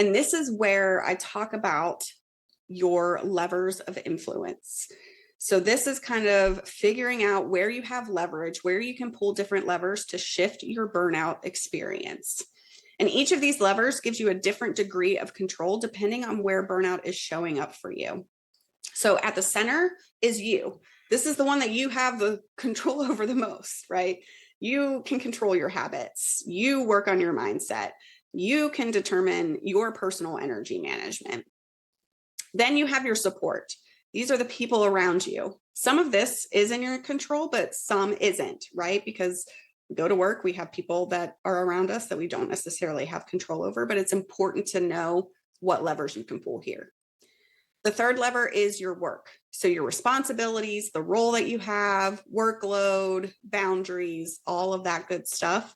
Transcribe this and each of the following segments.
And this is where I talk about your levers of influence. So this is kind of figuring out where you have leverage, where you can pull different levers to shift your burnout experience. And each of these levers gives you a different degree of control depending on where burnout is showing up for you. So at the center is you. This is the one that you have the control over the most, right? You can control your habits. You work on your mindset. You can determine your personal energy management. Then you have your support. These are the people around you. Some of this is in your control, but some isn't, right? Because we go to work, we have people that are around us that we don't necessarily have control over, but it's important to know what levers you can pull here. The third lever is your work. So your responsibilities, the role that you have, workload, boundaries, all of that good stuff.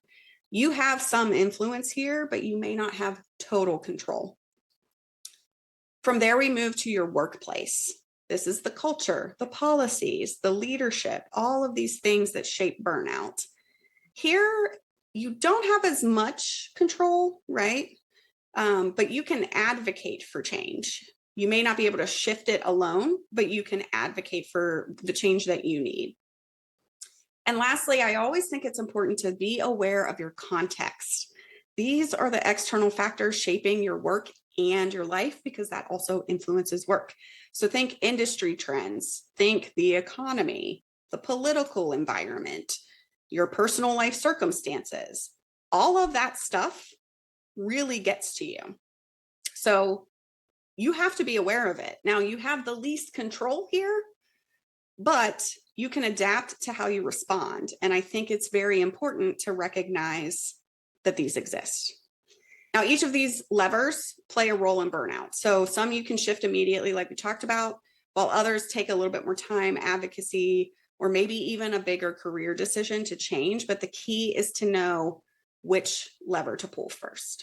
You have some influence here, but you may not have total control. From there, we move to your workplace. This is the culture, the policies, the leadership, all of these things that shape burnout. Here, you don't have as much control, right? But you can advocate for change. You may not be able to shift it alone, but you can advocate for the change that you need. And lastly, I always think it's important to be aware of your context. These are the external factors shaping your work and your life because that also influences work. So think industry trends, think the economy, the political environment, your personal life circumstances. All of that stuff really gets to you. So you have to be aware of it. Now, you have the least control here, but you can adapt to how you respond. And I think it's very important to recognize that these exist. Now, each of these levers play a role in burnout. So some you can shift immediately, like we talked about, while others take a little bit more time, advocacy, or maybe even a bigger career decision to change. But the key is to know which lever to pull first.